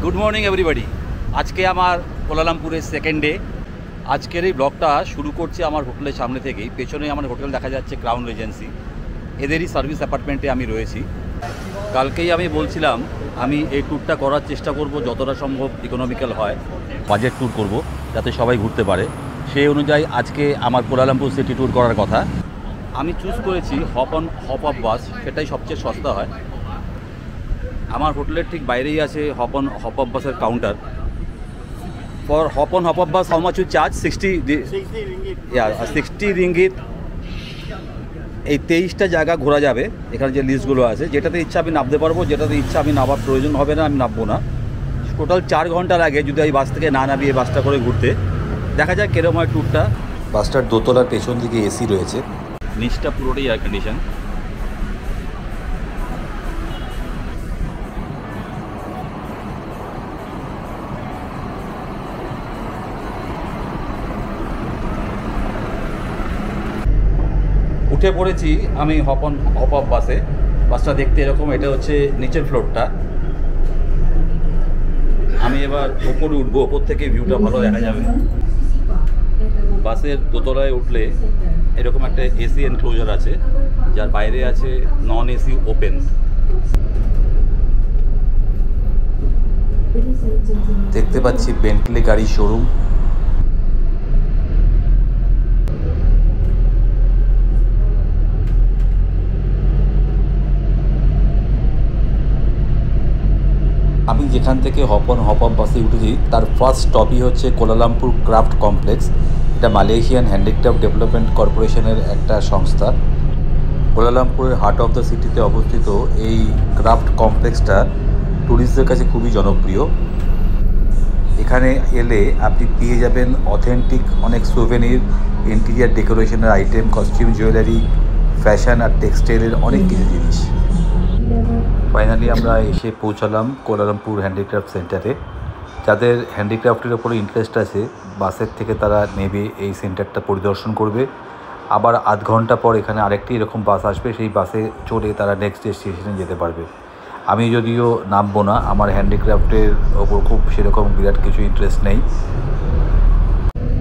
Good morning everybody. আজকে আমার কোলালামপুরের second day. আজকের এই ব্লগটা শুরু করছে আমার হোটেলের সামনে থেকেই। পেছনে আমার হোটেল দেখা যাচ্ছে ক্রাউন রিজেন্সি, এদেরই সার্ভিস অ্যাপার্টমেন্টে আমি রয়েছি। কালকেই আমি বলছিলাম আমি এই ট্যুরটা করার চেষ্টা করব যতটা সম্ভব ইকোনমিক্যাল হয়, বাজেট ট্যুর করব যাতে সবাই ঘুরতে পারে। সেই অনুযায়ী আজকে আমার কোলালামপুর সিটি ট্যুর করার কথা। আমি চুজ করেছি হপ আপ বাস, সেটাই সবচেয়ে সস্তা হয়। আমার হোটেলের ঠিক বাইরেই আছে হপ আপ বাসের counter. For hop up bus how much you charge? 60 ringgit. এই 23টা জায়গা ঘোরা যাবে। এখানে যে লিস্টগুলো আছে, যেটাতে ইচ্ছা আমি নামতে পারবো, যেটাতে ইচ্ছা আমি নামার প্রয়োজন হবে না, আমি নামবো না। টোটাল 4 ঘন্টা লাগে যদি এই বাস থেকে না নামিয়ে বাসটা করে ঘুরতে। দেখা যায় কেরম হয় ট্যুরটা। বাসটার দোতলার পেছন দিকে এসি রয়েছে, নিচটা পুরোটাই এয়ার কন্ডিশন। উঠে পড়েছি আমি হপ আপ বাসে। বাসটা দেখতে এরকম, এটা হচ্ছে নিচের ফ্লোরটা। আমি এবার ওপরে উঠবো, ওপর থেকে ভিউটা ভালো দেখা যাবে। বাসের দোতলায় উঠলে এরকম একটা এসি এনক্লোজার আছে, যার বাইরে আছে নন এসি ওপেন। দেখতে পাচ্ছি বেন্টলি গাড়ির শোরুম। আমি যেখান থেকে হপ আপ বাসে উঠেছি তার ফার্স্ট স্টপই হচ্ছে কোলালামপুর ক্রাফট কমপ্লেক্স। এটা মালয়েশিয়ান হ্যান্ডিক্রাফট ডেভেলপমেন্ট কর্পোরেশনের একটা সংস্থা। কোলালামপুরের হার্ট অফ দ্য সিটিতে অবস্থিত এই ক্রাফট কমপ্লেক্সটা ট্যুরিস্টদের কাছে খুবই জনপ্রিয়। এখানে এলে আপনি পেয়ে যাবেন অথেন্টিক অনেক সুভেনির, ইন্টেরিয়ার ডেকোরেশনের আইটেম, কস্টিউম, জুয়েলারি, ফ্যাশন আর টেক্সটাইলের অনেক কিছু জিনিস। ফাইনালি আমরা এসে পৌঁছালাম কোলালামপুর হ্যান্ডিক্রাফট সেন্টারে। যাদের হ্যান্ডিক্রাফটের ওপরে ইন্টারেস্ট আছে, বাসের থেকে তারা নেবে, এই সেন্টারটা পরিদর্শন করবে। আবার আধ ঘন্টা পর এখানে আরেকটি এরকম বাস আসবে, সেই বাসে চড়ে তারা নেক্সট ডেস্টিনেশনে যেতে পারবে। আমি যদিও নামবো না, আমার হ্যান্ডিক্রাফটের ওপর খুব সেরকম বিরাট কিছু ইন্টারেস্ট নেই।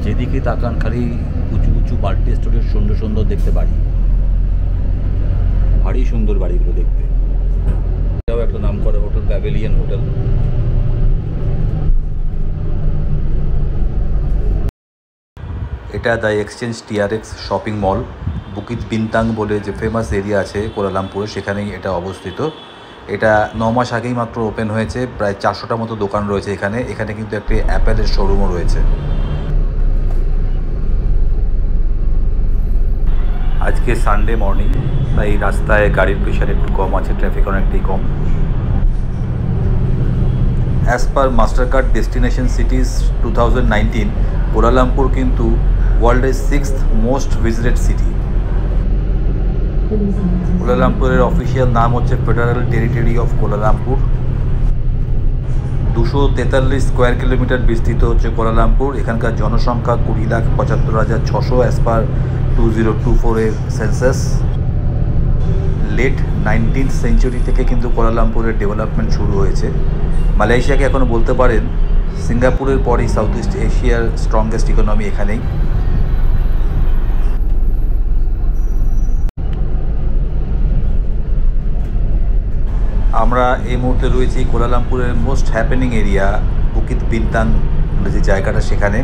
যেদিকে তাকান খালি উঁচু উঁচু মাল্টি স্টোরের সুন্দর সুন্দর দেখতে বাড়ি, ভারী সুন্দর বাড়িগুলো দেখতে। এটাও একটা নাম করা হোটেল, প্যাভিলিয়ন হোটেল। এটা the exchange TRX shopping mall. Bukit বিনতাং বলে যে ফেমাস এরিয়া আছে কোলালামপুরে, সেখানেই এটা অবস্থিত। এটা 9 মাস আগেই মাত্র ওপেন হয়েছে। প্রায় 400টা মতো দোকান রয়েছে এখানে। এখানে কিন্তু একটি অ্যাপেলের শোরুমও রয়েছে। আজকে সানডে মর্নিং, তাই রাস্তায় গাড়ির প্রেশার একটু কম আছে, ট্রাফিক অনেকটাই কম। As per Mastercard destination cities 2019, Kuala Lumpur কিন্তু ওয়ার্ল্ডের 6th মোস্ট ভিজিটেড সিটি। কোলালামপুরের অফিসিয়াল নাম হচ্ছে federal territory of Kuala Lumpur. 243 square kilometre বিস্তৃত হচ্ছে কোলালামপুর। এখানকার জনসংখ্যা 20,75,600 অ্যাজ পার 2024-এর সেন্সাস। লেট 19th সেঞ্চুরি থেকে কিন্তু কোলালামপুরের ডেভেলপমেন্ট শুরু হয়েছে। মালয়েশিয়াকে এখনও বলতে পারেন সিঙ্গাপুরের পরই সাউথ ইস্ট এশিয়ার স্ট্রংগেস্ট ইকোনমি এখানেই। আমরা এই মুহূর্তে রয়েছি কোলালামপুরের most happening area Bukit Bintang যে জায়গাটা, সেখানে।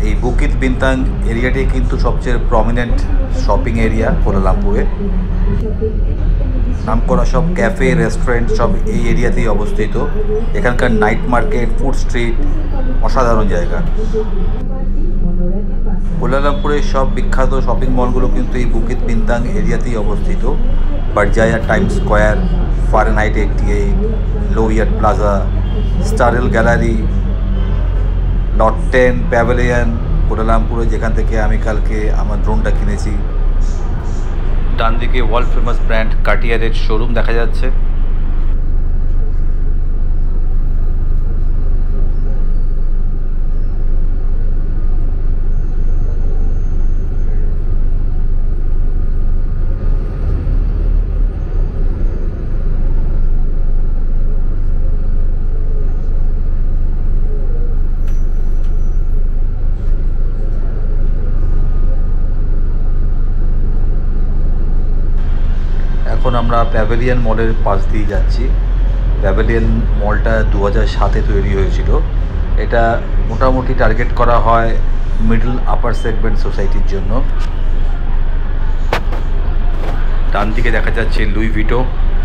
এই বুকিত বিনতাং এরিয়াটি কিন্তু সবচেয়ে প্রমিনেন্ট শপিং এরিয়া কোলালামপুরে। নামকরা সব ক্যাফে, রেস্টুরেন্ট সব এই এরিয়াতেই অবস্থিত। এখানকার নাইট মার্কেট, ফুড স্ট্রিট অসাধারণ জায়গা। কোলালামপুরের সব বিখ্যাত শপিং মলগুলো কিন্তু এই বুকিত বিনতাং এরিয়াতেই অবস্থিত। Berjaya Times Square, Fahrenheit 88, Low Yat plaza, Starhill gallery, lot 10, pavilion. কোলালামপুরে যেখান থেকে আমি কালকে আমার ড্রোনটা কিনেছি। ডান দিকে ওয়ার্ল্ড ফেমাস ব্র্যান্ড কার্টিয়ারের শোরুম দেখা যাচ্ছে। আমরা প্যাভিলিয়ন মলের পাশ দিয়ে যাচ্ছি। প্যাভিলিয়ন মলটা 2007-এ তৈরি হয়েছিল। এটা মোটামুটি টার্গেট করা হয় মিডল আপার সেগমেন্ট সোসাইটির জন্য। ডান দিকে দেখা যাচ্ছে লুই ভিটো,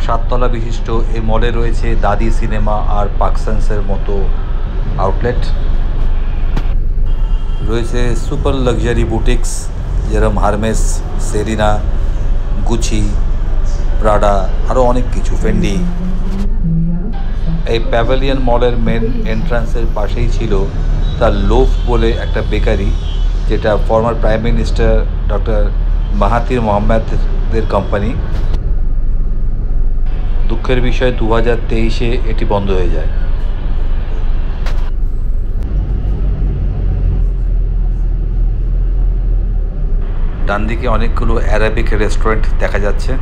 7 তলা বিশিষ্ট এই মলে রয়েছে দাদি সিনেমা আর পাকসেন্সের মতো আউটলেট। রয়েছে সুপার লাক্সারি বুটিক্স যেরকম হারমেস, সেরিনা, গুচি, প্রাডা, আরও অনেক কিছু, ফেন্ডি। এই প্যাভিলিয়ন মলের মেন এন্ট্রান্সের পাশেই ছিল দ্য লোফ বলে একটা বেকারি, যেটা former prime minister doctor Mahathir মোহাম্মদের কোম্পানি। দুঃখের বিষয় 2023-এ এটি বন্ধ হয়ে যায়। ডান দিকে অনেকগুলো অ্যারাবিক রেস্টুরেন্ট দেখা যাচ্ছে।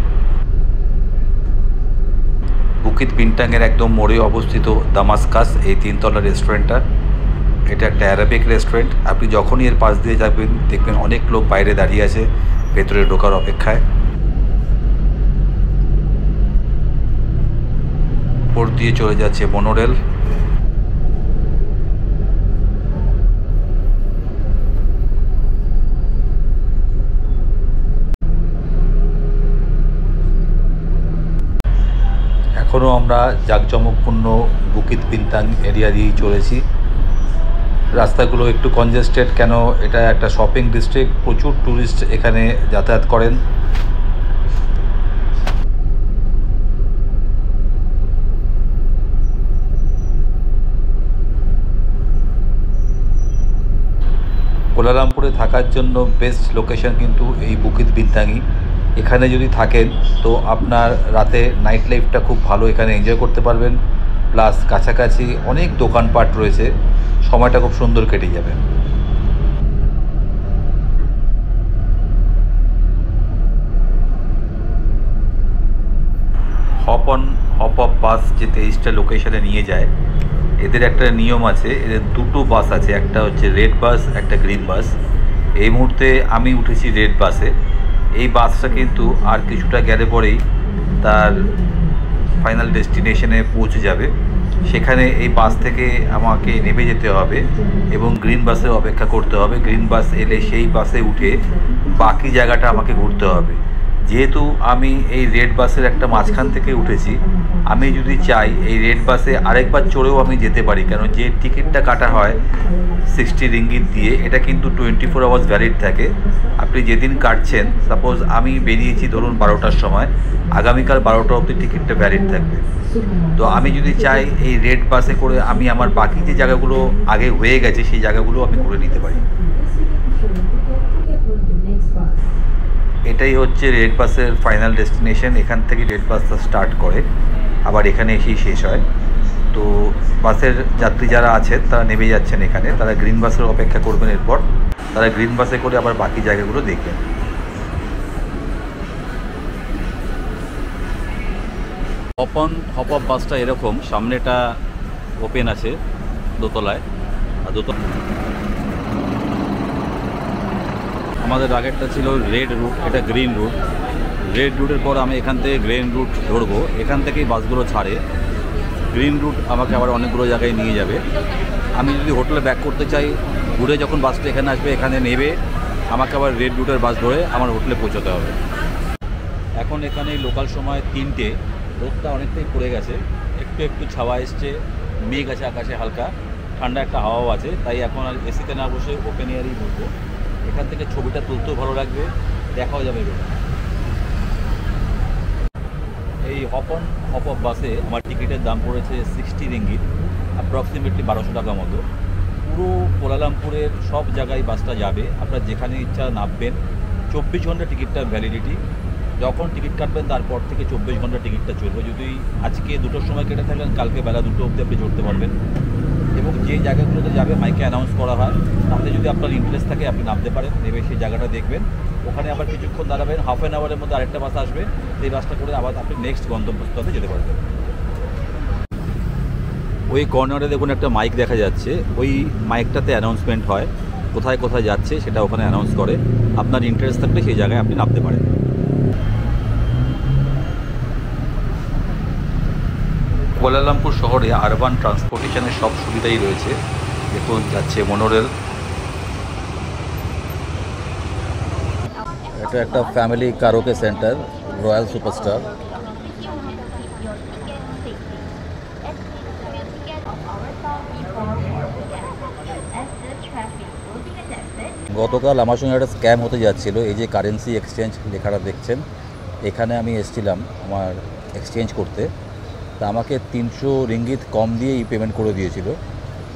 বুকিত বিন্টাংয়ের একদম মোড়ে অবস্থিত দামাস্কাস এই 3 তলা রেস্টুরেন্টটা। এটা একটা অ্যারাবিক রেস্টুরেন্ট। আপনি যখনই এর পাশ দিয়ে যাবেন দেখবেন অনেক লোক বাইরে দাঁড়িয়ে আছে ভেতরে ঢোকার অপেক্ষায়। উপর দিয়ে চলে যাচ্ছে মনোরেল। এখনও আমরা জাঁকজমকপূর্ণ বুকিত বিন্টাং এরিয়া দিয়েই চলেছি। রাস্তাগুলো একটু কনজেস্টেড, কেন এটা একটা শপিং ডিস্ট্রিক্ট, প্রচুর ট্যুরিস্ট এখানে যাতায়াত করেন। কুয়ালালামপুরে থাকার জন্য বেস্ট লোকেশন কিন্তু এই বুকিত বিন্টাংই। এখানে যদি থাকেন তো আপনার রাতে নাইট লাইফটা খুব ভালো এখানে এনজয় করতে পারবেন, প্লাস কাছাকাছি অনেক দোকানপাট রয়েছে, সময়টা খুব সুন্দর কেটে যাবে। হপ অন হপ অফ বাস যে 23টা লোকেশনে নিয়ে যায়, এদের একটা নিয়ম আছে। এদের দুটো বাস আছে, একটা হচ্ছে রেড বাস, একটা গ্রিন বাস। এই মুহূর্তে আমি উঠেছি রেড বাসে। এই বাসটা কিন্তু আর কিছুটা গেলে পরেই তার ফাইনাল ডেস্টিনেশনে পৌঁছে যাবে। সেখানে এই বাস থেকে আমাকে নেমে যেতে হবে এবং গ্রিন বাসে অপেক্ষা করতে হবে। গ্রিন বাস এলে সেই বাসে উঠে বাকি জায়গাটা আমাকে ঘুরতে হবে। যেহেতু আমি এই রেড বাসের একটা মাঝখান থেকে উঠেছি, আমি যদি চাই এই রেড বাসে আরেকবার চড়েও আমি যেতে পারি, কারণ যে টিকিটটা কাটা হয় 60 রিঙ্গিত দিয়ে, এটা কিন্তু 24 আওয়ার্স ভ্যালিড থাকে। আপনি যেদিন কাটছেন, সাপোজ আমি বেরিয়েছি ধরুন 12টার সময়, আগামীকাল 12টা অবধি টিকিটটা ভ্যালিড থাকবে। তো আমি যদি চাই এই রেড বাসে করে আমি আমার বাকি যে জায়গাগুলো আগে হয়ে গেছে সেই জায়গাগুলো আমি ঘুরে নিতে পারি। এটাই হচ্ছে রেড বাসের ফাইনাল ডেস্টিনেশন। এখান থেকে রেড বাসটা স্টার্ট করে আবার এখানে এসেই শেষ হয়। তো বাসের যাত্রী যারা আছেন তারা নেমে যাচ্ছেন এখানে, তারা গ্রিন বাসের অপেক্ষা করবেন। এরপর তারা গ্রিন বাসে করে আবার বাকি জায়গাগুলো দেখবেন। হপ অফ বাসটা এরকম, সামনেটা ওপেন আছে দোতলায়, আর আমাদের আগেরটা ছিল রেড রুট, এটা গ্রিন রুট। রেড রুটের পর আমি এখান থেকে গ্রিন রুট ধরবো। এখান থেকেই বাসগুলো ছাড়ে। গ্রিন রুট আমাকে আবার অনেকগুলো জায়গায় নিয়ে যাবে। আমি যদি হোটেলে ব্যাক করতে চাই, ঘুরে যখন বাসটা এখানে আসবে এখানে নেবে আমাকে আবার রেড রুটের বাস ধরে আমার হোটেলে পৌঁছতে হবে। এখন এখানে লোকাল সময় 3টে, রোদটা অনেকটাই পড়ে গেছে, একটু একটু ছাওয়া এসছে, মেঘ আছে আকাশে, হালকা ঠান্ডা একটা হাওয়াও আছে। তাই এখন আর এসিতে না বসে ওপেন এয়ারেই বলবো। এখান থেকে ছবিটা তুলতেও ভালো লাগবে, দেখাও যাবে। এই হপ অফ বাসে আমার টিকিটের দাম পড়েছে 60 রিঙ্গিত, অ্যাপ্রক্সিমেটলি 1200 টাকা মতো। পুরো কুয়ালালামপুরের সব জায়গায় বাসটা যাবে, আপনার যেখানে ইচ্ছা নামবেন। 24 ঘন্টা টিকিটটার ভ্যালিডিটি। যখন টিকিট কাটবেন তারপর থেকে 24 ঘন্টা টিকিটটা চলবে। যদি আজকে 2টোর সময় কেটে থাকেন, কালকে বেলা 2টো অবধি আপনি চড়তে পারবেন। এবং যে জায়গাগুলোতে যাবে মাইকে অ্যানাউন্স করা হয়, তাতে যদি আপনার ইন্টারেস্ট থাকে আপনি নামতে পারেন, নেমে সেই জায়গাটা দেখবেন। ওখানে আবার কিছুক্ষণ দাঁড়াবেন, হাফ অ্যান আওয়ারের মধ্যে আরেকটা বাস আসবে, সেই বাসটা করে আবার আপনি নেক্সট গন্তব্যস্থলে যেতে পারবেন। ওই কর্নারে দেখুন একটা মাইক দেখা যাচ্ছে, ওই মাইকটাতে অ্যানাউন্সমেন্ট হয় কোথায় কোথায় যাচ্ছে, সেটা ওখানে অ্যানাউন্স করে। আপনার ইন্টারেস্ট থাকলে সেই জায়গায় আপনি নামতে পারেন। কুয়ালালামপুর শহরে আরবান ট্রান্সপোর্টেশনের সব সুবিধাই রয়েছে। দেখুন যাচ্ছে মনোরেল। এটা একটা family karaoke centre, royal superstar. গতকাল আমার সঙ্গে একটা স্ক্যাম হতে যাচ্ছিল। এই যে কারেন্সি এক্সচেঞ্জ লেখাটা দেখছেন, এখানে আমি এসেছিলাম আমার এক্সচেঞ্জ করতে। তা আমাকে 300 রিঙ্গিত কম দিয়েই পেমেন্ট করে দিয়েছিল।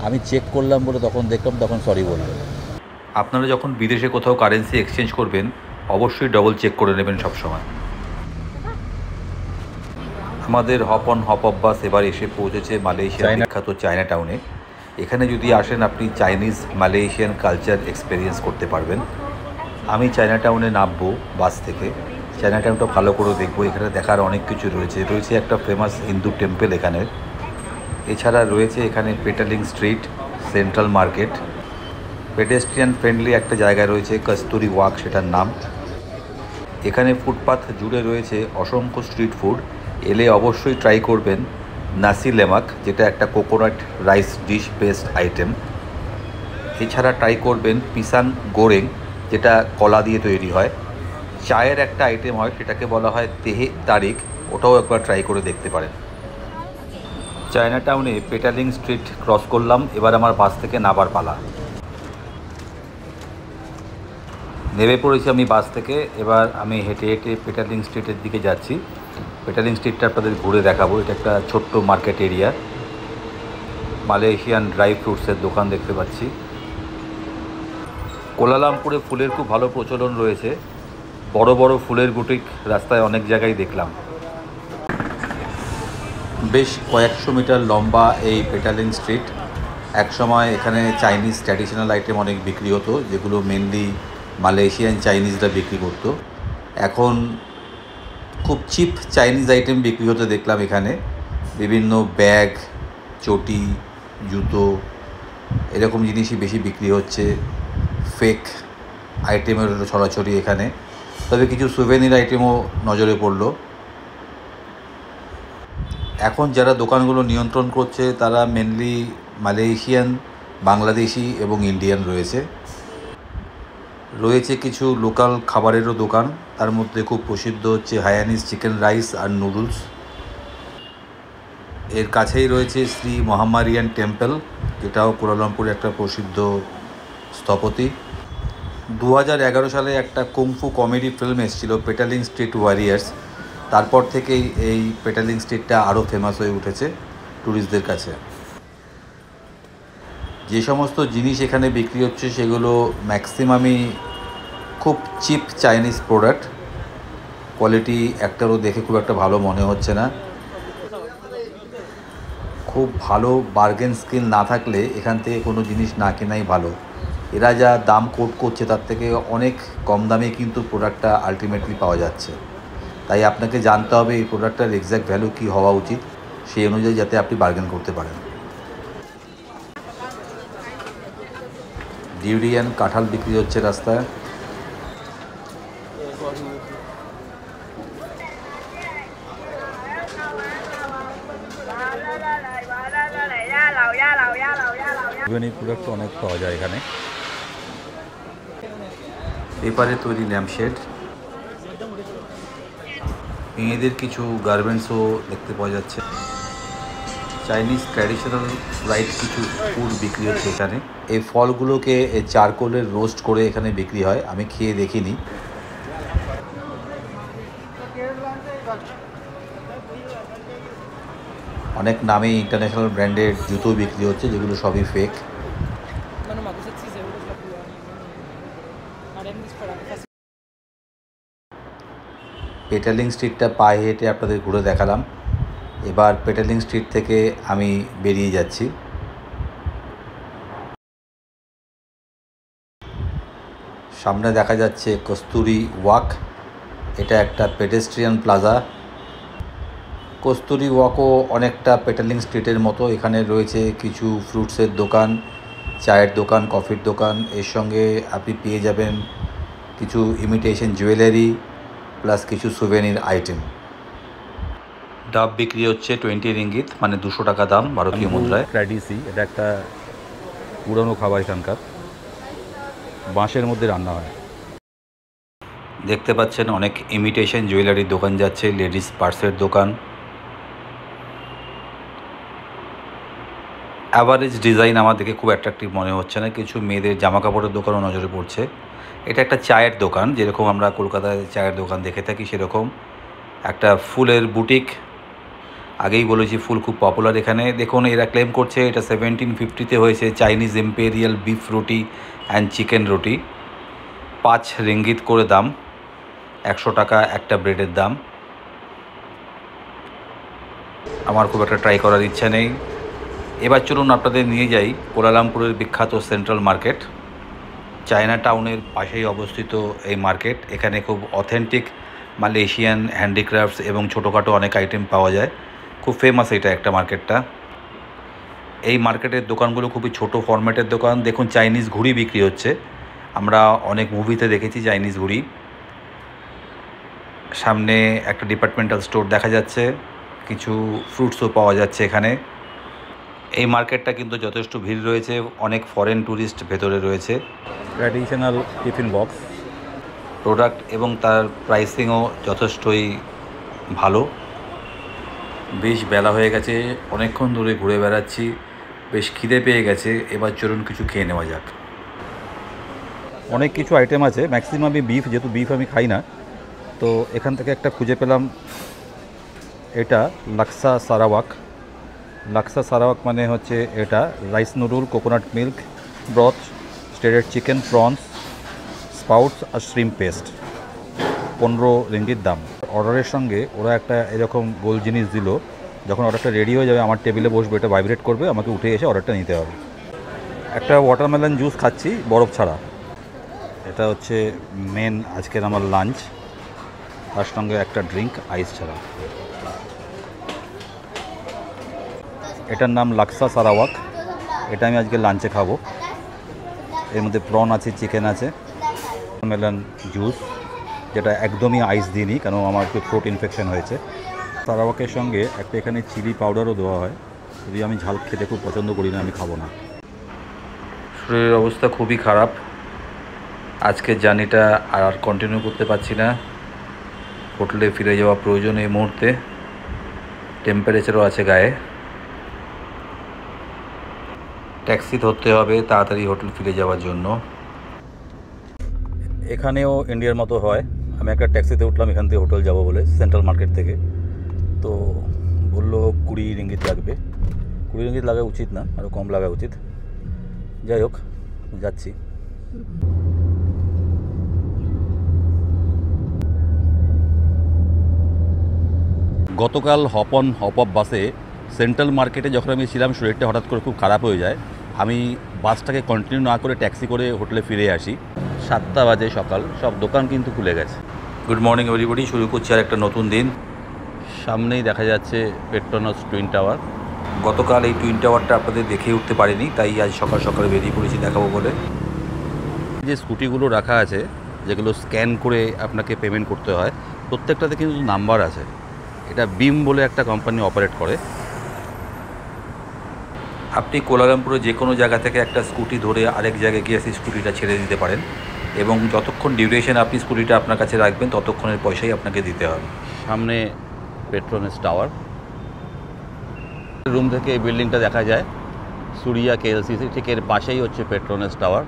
আমি চেক করলাম বলে তখন দেখলাম, তখন সরি বলল। আপনারা যখন বিদেশে কোথাও কারেন্সি এক্সচেঞ্জ করবেন অবশ্যই ডবল চেক করে নেবেন সবসময়। আমাদের হপ অন হপ অফ বাস এবার এসে পৌঁছেছে মালয়েশিয়ার বিখ্যাত চায়না টাউনে। এখানে যদি আসেন আপনি চাইনিজ মালয়েশিয়ান কালচার এক্সপেরিয়েন্স করতে পারবেন। আমি চায়না টাউনে নামবো বাস থেকে, চায়না টাউনটা ভালো করে দেখবো। এখানে দেখার অনেক কিছু রয়েছে একটা ফেমাস হিন্দু টেম্পল এখানে। এছাড়া রয়েছে এখানে Petaling street, central market, pedestrian friendly একটা জায়গা রয়েছে কস্তুরি ওয়াক সেটার নাম। এখানে ফুটপাথ জুড়ে রয়েছে অসংখ্য স্ট্রিট ফুড। এলে অবশ্যই ট্রাই করবেন নাসি লেমাক, যেটা একটা coconut rice dish based item. এছাড়া ট্রাই করবেন পিসাং গোরেং, যেটা কলা দিয়ে তৈরি হয়। চায়ের একটা আইটেম হয়, সেটাকে বলা হয় তেহে তারিক, ওটাও একবার ট্রাই করে দেখতে পারেন। চায়না টাউনে পেটালিং স্ট্রিট ক্রস করলাম, এবার আমার বাস থেকে নাবার পালা। নেমে পড়েছি আমি বাস থেকে। এবার আমি হেঁটে হেঁটে পেটালিং স্ট্রিটের দিকে যাচ্ছি। পেটালিং স্ট্রিটটা আপনাদের ঘুরে দেখাবো। এটা একটা ছোট্ট মার্কেট এরিয়া। মালয়েশিয়ান ড্রাই ফ্রুটসের দোকান দেখতে পাচ্ছি। কুয়ালালামপুরে ফুলের খুব ভালো প্রচলন রয়েছে। বড় বড় ফুলের বুটিক রাস্তায় অনেক জায়গায় দেখলাম। বেশ কয়েকশো মিটার লম্বা এই পেটালিং স্ট্রিট। একসময় এখানে চাইনিজ ট্র্যাডিশনাল আইটেম অনেক বিক্রি হতো, যেগুলো মেনলি মালয়েশিয়ান চাইনিজরা বিক্রি করতো। এখন খুব চিপ চাইনিজ আইটেম বিক্রি হতে দেখলাম এখানে। বিভিন্ন ব্যাগ, চটি, জুতো, এরকম জিনিসই বেশি বিক্রি হচ্ছে। ফেক আইটেমের ছড়াছড়ি এখানে। তবে কিছু সুভেনির আইটেমও নজরে পড়লো। এখন যারা দোকানগুলো নিয়ন্ত্রণ করছে তারা মেনলি মালয়েশিয়ান, বাংলাদেশি এবং ইন্ডিয়ান রয়েছে কিছু লোকাল খাবারেরও দোকান। তার মধ্যে খুব প্রসিদ্ধ হচ্ছে হায়ানিজ চিকেন রাইস আর নুডলস। এর কাছেই রয়েছে শ্রী মহামারিয়ান টেম্পল, যেটাও কুয়ালালামপুরে একটা প্রসিদ্ধ স্থপতি। 2011 সালে একটা কুংফু কমেডি ফিল্ম এসেছিল পেটালিং স্ট্রিট ওয়ারিয়ার্স। তারপর থেকেই এই পেটালিং স্ট্রিটটা আরও ফেমাস হয়ে উঠেছে ট্যুরিস্টদের কাছে। যে সমস্ত জিনিস এখানে বিক্রি হচ্ছে সেগুলো ম্যাক্সিমামই খুব চিপ চাইনিজ প্রোডাক্ট। কোয়ালিটি একটারও দেখে খুব একটা ভালো মনে হচ্ছে না। খুব ভালো বার্গেন স্কিল না থাকলে এখান থেকে কোনো জিনিস না কেনাই ভালো। এরা যা দাম কোট করছে তার থেকে অনেক কম দামে কিন্তু প্রোডাক্টটা আলটিমেটলি পাওয়া যাচ্ছে। তাই আপনাকে জানতে হবে এই প্রোডাক্টটার এক্স্যাক্ট ভ্যালু কী হওয়া উচিত, সেই অনুযায়ী যাতে আপনি বার্গেন করতে পারেন। ডিউরিয়ান কাঁঠাল বিক্রি হচ্ছে রাস্তায়। প্রোডাক্ট অনেক পাওয়া যায় এখানে। পেপারে তৈরি ল্যাম্পশেড, মেয়েদের কিছু গার্মেন্টসও দেখতে পাওয়া যাচ্ছে। চাইনিজ ট্র্যাডিশনাল রাইট কিছু ফুড বিক্রি হচ্ছে এখানে। এই ফলগুলোকে চারকোলের রোস্ট করে এখানে বিক্রি হয়, আমি খেয়ে দেখিনি। অনেক নামে ইন্টারন্যাশনাল ব্র্যান্ডের জুতো বিক্রি হচ্ছে, যেগুলো সবই ফেক। পেটালিং স্ট্রিটটা পায়ে হেঁটে আপনাদের ঘুরে দেখালাম। এবার পেটালিং স্ট্রিট থেকে আমি বেরিয়ে যাচ্ছি। সামনে দেখা যাচ্ছে কস্তুরি ওয়াক, এটা একটা পেডেস্ট্রিয়ান প্লাজা। কস্তুরি ওয়াকও অনেকটা পেটালিং স্ট্রিটের মতো। এখানে রয়েছে কিছু ফ্রুটসের দোকান, চায়ের দোকান, কফির দোকান। এর সঙ্গে আপনি পেয়ে যাবেন কিছু ইমিটেশন জুয়েলারি প্লাস কিছু সুভেনির আইটেম। ডাব বিক্রি হচ্ছে 20 রিঙ্গিত, মানে 200 টাকা দাম ভারতীয় মুদ্রায়। ট্র্যাডিসি, এটা একটা পুরনো খাবার এখানকার, বাঁশের মধ্যে রান্না হয়। দেখতে পাচ্ছেন অনেক ইমিটেশন জুয়েলারির দোকান যাচ্ছে, লেডিস পার্সের দোকান। অ্যাভারেজ ডিজাইন আমার দেখে খুব অ্যাট্রাকটিভ মনে হচ্ছে না, কিছু মেয়েদের জামা কাপড়ের দোকানও নজরে পড়ছে। এটা একটা চায়ের দোকান, যেরকম আমরা কলকাতায় চায়ের দোকান দেখে থাকি সেরকম একটা ফুলের বুটিক। আগেই বলেছি ফুল খুব পপুলার এখানে। দেখুন এরা ক্লেম করছে এটা 1750-তে হয়েছে, চাইনিজ ইম্পেরিয়াল বিফ রুটি অ্যান্ড চিকেন রুটি। 5 রিঙ্গিত করে দাম, 100 টাকা একটা ব্রেডের দাম। আমার খুব একটা ট্রাই করার ইচ্ছা নেই। এবার চলুন আপনাদের নিয়ে যাই কুয়ালালামপুরের বিখ্যাত সেন্ট্রাল মার্কেট। চায়না টাউনের পাশেই অবস্থিত এই মার্কেট। এখানে খুব অথেন্টিক মালয়েশিয়ান হ্যান্ডিক্রাফটস এবং ছোটোখাটো অনেক আইটেম পাওয়া যায়। খুব ফেমাস এটা একটা মার্কেটটা। এই মার্কেটের দোকানগুলো খুবই ছোট ফরম্যাটের দোকান। দেখুন চাইনিজ ঘুড়ি বিক্রি হচ্ছে, আমরা অনেক মুভিতে দেখেছি চাইনিজ ঘুড়ি। সামনে একটা ডিপার্টমেন্টাল স্টোর দেখা যাচ্ছে, কিছু ফ্রুটসও পাওয়া যাচ্ছে এখানে। এই মার্কেটটা কিন্তু যথেষ্ট ভিড় রয়েছে, অনেক ফরেন ট্যুরিস্ট ভেতরে রয়েছে। ট্র্যাডিশনাল টিফিন বক্স প্রোডাক্ট এবং তার প্রাইসিংও যথেষ্টই ভালো। বেশ বেলা হয়ে গেছে, অনেকক্ষণ ধরে ঘুরে বেড়াচ্ছি, বেশ খিদে পেয়ে গেছে। এবার চলুন কিছু খেয়ে নেওয়া যাক। অনেক কিছু আইটেম আছে, ম্যাক্সিমামই বিফ, যেহেতু বিফ আমি খাই না। তো এখান থেকে একটা খুঁজে পেলাম, এটা লাক্সা সারাওয়াক। লাক্সা সারাওয়াক মানে হচ্ছে এটা rice noodle, coconut milk broth, shredded chicken, prawns, sprouts আর শ্রিম পেস্ট। 15 রিঙ্গিত দাম। অর্ডারের সঙ্গে ওরা একটা এরকম গোল জিনিস দিল, যখন অর্ডারটা রেডি হয়ে যাবে আমার টেবিলে বসবে, এটা ভাইব্রেট করবে, আমাকে উঠে এসে অর্ডারটা নিতে হবে। একটা ওয়াটারমেলন জুস খাচ্ছি বরফ ছাড়া। এটা হচ্ছে মেন আজকের আমার লাঞ্চ, তার সঙ্গে একটা ড্রিঙ্ক আইস ছাড়া। এটার নাম লাক্সা সারাওয়াক, এটা আমি আজকে লাঞ্চে খাবো। এর মধ্যে প্রন আছে, চিকেন আছে, মেলন জুস, যেটা একদমই আইস দিইনি কারণ আমার একটু থ্রোট ইনফেকশন হয়েছে। সারাওয়াকের সঙ্গে একটা এখানে চিলি পাউডারও দেওয়া হয়, যদি আমি ঝাল খেতে খুব পছন্দ করি না, আমি খাবো না। শরীরের অবস্থা খুবই খারাপ, আজকের জার্নিটা আর কন্টিনিউ করতে পারছি না। হোটেলে ফিরে যাওয়া প্রয়োজন এই মুহূর্তে, টেম্পারেচারও আছে গায়ে। ট্যাক্সি ধরতে হবে তাড়াতাড়ি হোটেল ফিরে যাওয়ার জন্য। এখানেও ইন্ডিয়ার মতো হয়, আমি একটা ট্যাক্সিতে উঠলাম এখান থেকে হোটেল যাব বলে, সেন্ট্রাল মার্কেট থেকে। তো বললো 20 রিঙ্গিত লাগবে। 20 রিঙ্গিত লাগা উচিত না, আরও কম লাগা উচিত। যাই হোক, যাচ্ছি। গতকাল হপ অন হপ অফ বাসে সেন্ট্রাল মার্কেটে যখন আমি ছিলাম, শরীরটা হঠাৎ করে খুব খারাপ হয়ে যায়। আমি বাসটাকে কন্টিনিউ না করে ট্যাক্সি করে হোটেলে ফিরে আসি। 7টা বাজে সকাল, সব দোকান কিন্তু খুলে গেছে। গুড মর্নিং এভরিবডি, শুরু করছি আর একটা নতুন দিন। সামনেই দেখা যাচ্ছে পেট্রোনাস টুইন টাওয়ার। গতকাল এই টুইন টাওয়ারটা আপনাদের দেখে উঠতে পারিনি, তাই আজ সকাল সকালে বেরিয়ে পড়েছি দেখাবো বলে। যে স্কুটিগুলো রাখা আছে, যেগুলো স্ক্যান করে আপনাকে পেমেন্ট করতে হয়, প্রত্যেকটাতে কিন্তু নাম্বার আছে। এটা বিম বলে একটা কোম্পানি অপারেট করে। আপনি কুয়ালালামপুরে যে কোনো জায়গা থেকে একটা স্কুটি ধরে আরেক জায়গায় গিয়ে সেই স্কুটিটা ছেড়ে দিতে পারেন, এবং যতক্ষণ ডিউরেশন আপনি স্কুটিটা আপনার কাছে রাখবেন ততক্ষণের পয়সাই আপনাকে দিতে হবে। সামনে পেট্রোনাস টাওয়ার, রুম থেকে এই বিল্ডিংটা দেখা যায়, সুরিয়া কেএলসিসি, ঠিক এর পাশেই হচ্ছে পেট্রোনাস টাওয়ার।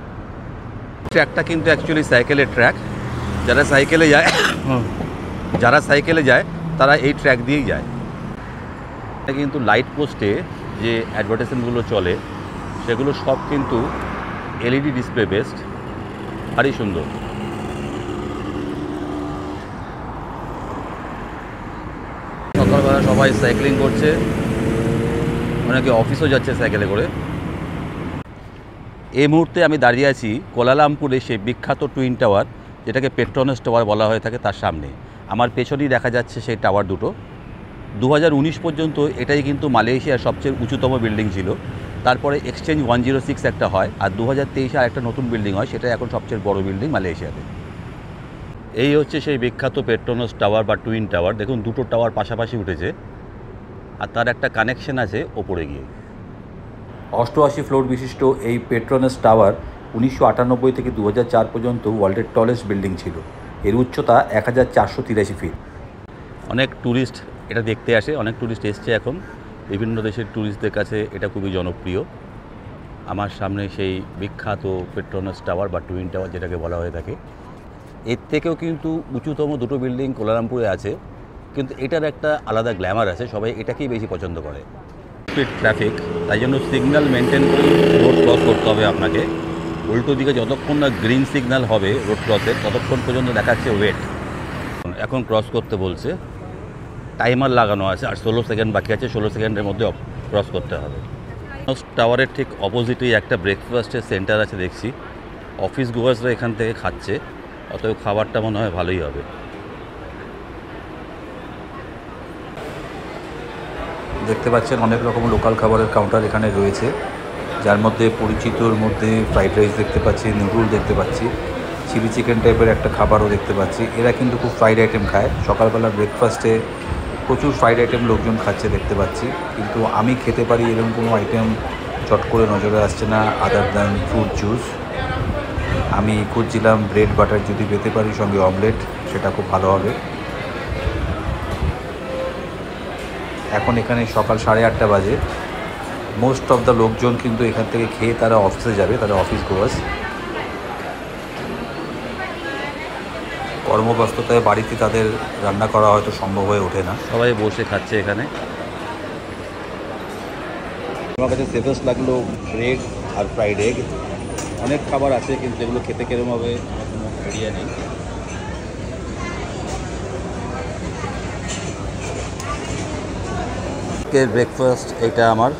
ট্র্যাকটা কিন্তু অ্যাকচুয়ালি সাইকেলের ট্র্যাক। যারা সাইকেলে যায় তারা এই ট্র্যাক দিয়েই যায়। এটা কিন্তু লাইট পোস্টে যে অ্যাডভার্টাইজমেন্টগুলো চলে সেগুলো সব কিন্তু এলইডি ডিসপ্লে বেসড, ভারী সুন্দর। সকালবেলা সবাই সাইক্লিং করছে, অনেকে অফিসও যাচ্ছে সাইকেলে করে। এই মুহূর্তে আমি দাঁড়িয়ে আছি কুয়ালালামপুরে সেই বিখ্যাত টুইন টাওয়ার, যেটাকে পেট্রোনাস টাওয়ার বলা হয়ে থাকে, তার সামনে। আমার পেছনেই দেখা যাচ্ছে সেই টাওয়ার দুটো। 2019 পর্যন্ত এটাই কিন্তু মালয়েশিয়ার সবচেয়ে উঁচুতম বিল্ডিং ছিল। তারপরে এক্সচেঞ্জ 106 একটা হয়, আর 2023 আর একটা নতুন বিল্ডিং হয়, সেটা এখন সবচেয়ে বড় বিল্ডিং মালয়েশিয়াতে। এই হচ্ছে সেই বিখ্যাত পেট্রোনাস টাওয়ার বা টুইন টাওয়ার। দেখুন দুটো টাওয়ার পাশাপাশি উঠেছে, আর তার একটা কানেকশন আছে ওপরে গিয়ে। 88 ফ্লোর বিশিষ্ট এই পেট্রোনাস টাওয়ার 1998 থেকে 2004 পর্যন্ত ওয়ার্ল্ডের টলেস্ট বিল্ডিং ছিল। এর উচ্চতা 1483 ফিট। অনেক ট্যুরিস্ট এটা দেখতে আসে, অনেক ট্যুরিস্ট এসছে এখন, বিভিন্ন দেশের ট্যুরিস্টদের কাছে এটা খুবই জনপ্রিয়। আমার সামনে সেই বিখ্যাত পেট্রোনাস টাওয়ার বা টুইন টাওয়ার যেটাকে বলা হয়ে থাকে। এর থেকেও কিন্তু উঁচুতম দুটো বিল্ডিং কোলালামপুরে আছে, কিন্তু এটার একটা আলাদা গ্ল্যামার আছে, সবাই এটাকেই বেশি পছন্দ করে। স্পিড ট্রাফিক, তাই জন্য সিগন্যাল মেনটেন করে রোড ক্রস করতে হবে আপনাকে। উল্টো দিকে যতক্ষণ না গ্রিন সিগন্যাল হবে রোড ক্রসের, ততক্ষণ পর্যন্ত দেখাচ্ছে ওয়েট। এখন ক্রস করতে বলছে, টাইমার লাগানো আছে, আর 16 সেকেন্ড বাকি আছে, 16 সেকেন্ডের মধ্যে ক্রস করতে হবে। টাওয়ারের ঠিক অপোজিটেই একটা ব্রেকফাস্টের সেন্টার আছে দেখছি, অফিস গোয়ার্সরা এখান থেকে খাচ্ছে, অতএব খাবারটা মনে হয় ভালোই হবে। দেখতে পাচ্ছেন অনেক রকম লোকাল খাবারের কাউন্টার এখানে রয়েছে, যার মধ্যে পরিচিতর মধ্যে ফ্রাইড রাইস দেখতে পাচ্ছি, নুডল দেখতে পাচ্ছি, চিলি চিকেন টাইপের একটা খাবারও দেখতে পাচ্ছি। এরা কিন্তু খুব ফ্রাইড আইটেম খায়, সকালবেলা ব্রেকফাস্টে প্রচুর ফ্রাইড আইটেম লোকজন খাচ্ছে দেখতে পাচ্ছি। কিন্তু আমি খেতে পারি এরকম কোনো আইটেম চট করে নজরে আসছে না আদার দ্যান ফ্রুট জুস। আমি খুঁজছিলাম ব্রেড বাটার যদি পেতে পারি সঙ্গে অমলেট, সেটা খুব ভালো হবে। এখন এখানে সকাল 8:30 বাজে। মোস্ট অফ দ্য লোকজন কিন্তু এখান থেকে খেয়ে তারা অফিসে যাবে, তারা অফিস গোয়ার্স। কর্মব্যস্ততায় বাড়িতে তাদের রান্না করা হয়তো সম্ভব হয়ে ওঠে না, সবাই বসে খাচ্ছে এখানে। আমার কাছে সেফেস্ট লাগলো ব্রেড আর ফ্রাইড এগ। অনেক খাবার আছে কিন্তু এগুলো খেতে কেরম হবে আমার কোনো আইডিয়া নেই। ব্রেকফাস্ট এটা আমার।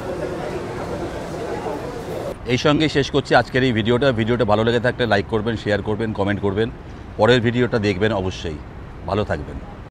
এই সঙ্গে শেষ করছি আজকের এই ভিডিওটা ভালো লেগে থাকলে লাইক করবেন, শেয়ার করবেন, কমেন্ট করবেন। পরের ভিডিওটা দেখবেন অবশ্যই। ভালো থাকবেন।